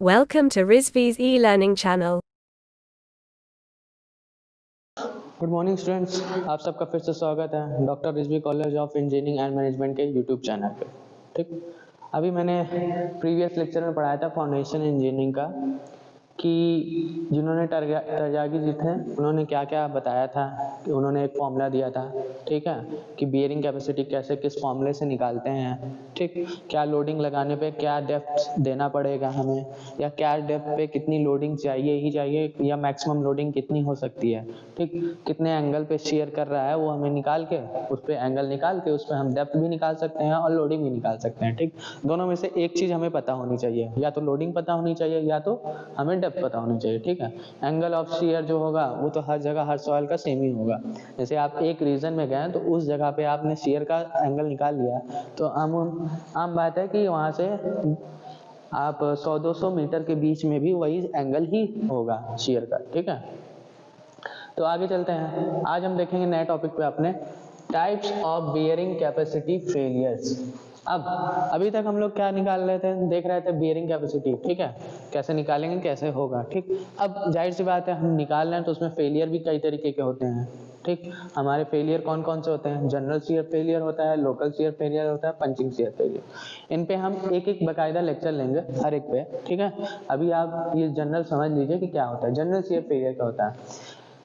Welcome to Rizvi's e-learning channel. Good morning students, आप सबका फिर से स्वागत है doctor Rizvi college of engineering and management के यूट्यूब चैनल पे। ठीक, अभी मैंने प्रीवियस लेक्चर में पढ़ाया था फाउंडेशन इंजीनियरिंग का कि जिन्होंने टरजागी जी थे उन्होंने क्या क्या बताया था कि उन्होंने एक फॉर्मूला दिया था, ठीक है, कि बियरिंग कैपेसिटी कैसे किस फॉर्मूले से निकालते हैं, ठीक, क्या लोडिंग लगाने पे क्या डेप्थ देना पड़ेगा हमें, या क्या डेप्थ पे कितनी लोडिंग चाहिए ही चाहिए या मैक्सिमम लोडिंग कितनी हो सकती है, ठीक, कितने एंगल पे शेयर कर रहा है वो हमें निकाल के उस पर एंगल निकाल के उस पर हम डेप्थ भी निकाल सकते हैं और लोडिंग भी निकाल सकते हैं। ठीक, दोनों में से एक चीज़ हमें पता होनी चाहिए, या तो लोडिंग पता होनी चाहिए या तो हमें डेप्थ पता होनी चाहिए। ठीक है, एंगल ऑफ शेयर जो होगा वो तो हर जगह हर सॉइल का सेम ही होगा। जैसे आप एक रीजन में गए तो उस जगह पे आपने शेयर का एंगल निकाल लिया तो आम बात है कि वहाँ से आप 100-200 मीटर के बीच में भी वही एंगल ही होगा शेयर का। ठीक है, तो आगे चलते हैं। आज हम देखेंगे नए टॉपिक पे अपने types of bearing capacity failures. अब अभी तक हम लोग क्या निकाल रहे थे, देख रहे थे बियरिंग कैपेसिटी, ठीक है, कैसे निकालेंगे कैसे होगा। ठीक, अब जाहिर सी बात है हम निकाल रहे हैं तो उसमें फेलियर भी कई तरीके के होते हैं। ठीक, हमारे फेलियर कौन कौन से होते हैं, जनरल शेयर फेलियर होता है, लोकल शेयर फेलियर होता है, पंचिंग शेयर फेलियर। इन पे हम एक एक बकायदा लेक्चर लेंगे हर एक पे। ठीक है, अभी आप ये जनरल समझ लीजिए कि क्या होता है। जनरल शेयर फेलियर क्या होता है,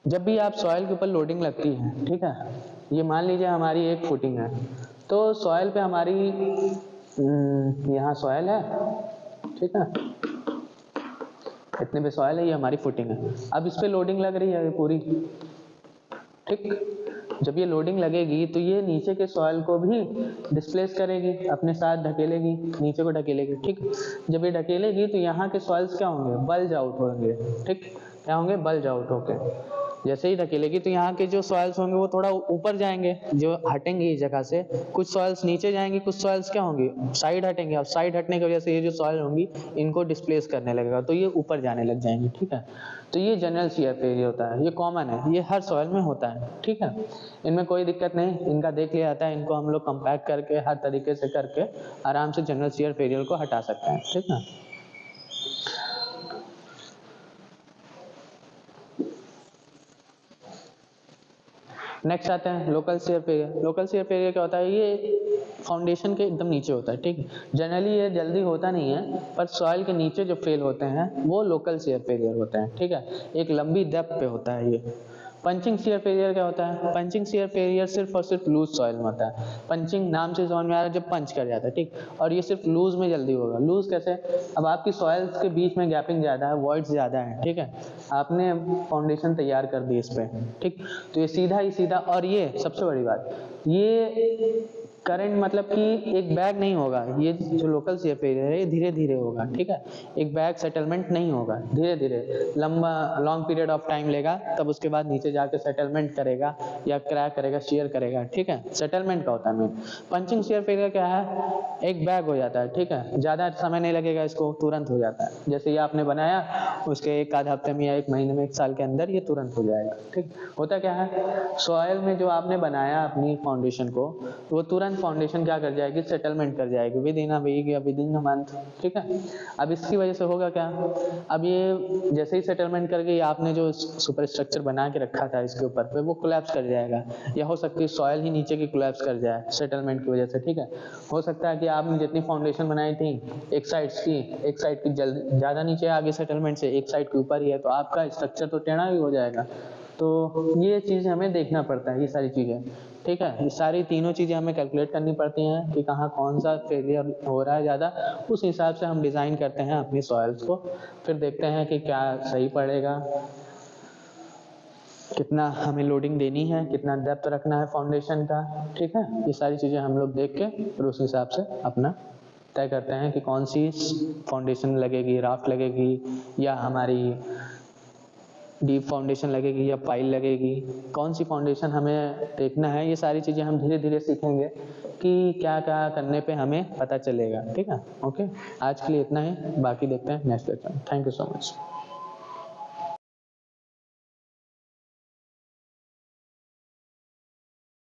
जब भी आप सॉइल के ऊपर लोडिंग लगती है, ठीक है, ये मान लीजिए हमारी एक फुटिंग है तो सॉइल पे हमारी यहाँ सॉइल है, ठीक है, इतने पे सॉइल है, ये हमारी फुटिंग है। अब इस पे लोडिंग लग रही है पूरी। ठीक, जब ये लोडिंग लगेगी तो ये नीचे के सॉइल को भी डिस्प्लेस करेगी, अपने साथ ढकेलेगी, नीचे को ढकेलेगी। ठीक, जब ये ढकेलेगी तो यहाँ के सॉइल्स क्या होंगे, बल्ज आउट होंगे। ठीक, क्या होंगे, बल्ज आउट होके जैसे ही धकेलेगी तो यहाँ के जो सॉइल्स होंगे वो थोड़ा ऊपर जाएंगे, जो हटेंगे इस जगह से, कुछ सॉइल्स नीचे जाएंगे, कुछ सॉइल्स क्या होंगे, साइड हटेंगे। अब साइड हटने की वजह से ये जो सॉइल होंगी इनको डिस्प्लेस करने लगेगा तो ये ऊपर जाने लग जाएंगे। ठीक है, तो ये जनरल शेयर फेलियर होता है, ये कॉमन है, ये हर सॉइल में होता है। ठीक है, इनमें कोई दिक्कत नहीं, इनका देख लिया जाता है, इनको हम लोग कंपैक्ट करके हर तरीके से करके आराम से जनरल शेयर फेलियर को हटा सकते हैं। ठीक है, नेक्स्ट आते हैं local share failure. Local share failure क्या होता है, ये फाउंडेशन के एकदम नीचे होता है। ठीक है, जनरली ये जल्दी होता नहीं है, पर सॉइल के नीचे जो फेल होते हैं वो लोकल शेयर फेलियर होते हैं। ठीक है, एक लंबी डेप्थ पे होता है ये। पंचिंग शेयर फेलियर क्या होता है, पंचिंग शेयर फेलियर सिर्फ और सिर्फ लूज सॉइल में होता है। पंचिंग नाम से समझ में आ रहा है, जब पंच कर जाता है। ठीक, और ये सिर्फ लूज में जल्दी होगा। लूज कैसे, अब आपकी सॉइल्स के बीच में गैपिंग ज़्यादा है, वॉइड्स ज़्यादा है, ठीक है, आपने फाउंडेशन तैयार कर दी इस पे, ठीक, तो ये सीधा ही सीधा, और ये सबसे बड़ी बात, ये करंट मतलब कि एक बैग नहीं होगा, ये जो लोकल शेयर फेलियर है ये धीरे धीरे होगा। ठीक है, एक बैग सेटलमेंट नहीं होगा, धीरे धीरे लंबा लॉन्ग पीरियड ऑफ टाइम लेगा, तब उसके बाद नीचे जाके सेटलमेंट करेगा या क्रैक करेगा, शेयर करेगा। ठीक है, सेटलमेंट का होता है मेन। पंचिंग शेयर फेलियर क्या है, एक बैग हो जाता है। ठीक है, ज़्यादा समय नहीं लगेगा, इसको तुरंत हो जाता है। जैसे ये आपने बनाया उसके एक आध हफ्ते में या एक महीने में, एक साल के अंदर ये तुरंत हो जाएगा। ठीक, होता क्या है, सॉइल में जो आपने बनाया अपनी फाउंडेशन को, वो तुरंत फाउंडेशन क्या कर जाएगी, सेटलमेंट कर जाएगी विद इन अ वीक या विद इन अ मंथ। ठीक है, अब इसकी वजह से होगा क्या, अब ये जैसे ही सेटलमेंट कर गई, आपने जो सुपर स्ट्रक्चर बना के रखा था इसके ऊपर पे, वो कोलैप्स कर जाएगा, या हो सकती है सॉइल ही नीचे की कोलैप्स कर जाए सेटलमेंट की वजह से। ठीक है, हो सकता है कि आपने जितनी फाउंडेशन बनाई थी एक साइड की ज़्यादा नीचे आगे सेटलमेंट से, एक साइड के ऊपर ही है, तो आपका स्ट्रक्चर तो टेढ़ा ही हो जाएगा। तो ये चीज़ हमें देखना पड़ता है, ये सारी चीज़ें। ठीक है, ये सारी तीनों चीज़ें हमें कैलकुलेट करनी पड़ती हैं कि कहाँ कौन सा फेलियर हो रहा है ज़्यादा, उस हिसाब से हम डिज़ाइन करते हैं अपनी सॉइल्स को, फिर देखते हैं कि क्या सही पड़ेगा, कितना हमें लोडिंग देनी है, कितना डेप्थ रखना है फाउंडेशन का। ठीक है, ये सारी चीज़ें हम लोग देख के फिर उस हिसाब से अपना तय करते हैं कि कौन सी फाउंडेशन लगेगी, राफ्ट लगेगी या हमारी डीप फाउंडेशन लगेगी या पाइल लगेगी, कौन सी फाउंडेशन हमें देखना है। ये सारी चीज़ें हम धीरे धीरे सीखेंगे कि क्या क्या करने पे हमें पता चलेगा। ठीक है, ओके, आज के लिए इतना ही, बाकी देखते हैं नेक्स्ट लेक्चर में। Thank you so much.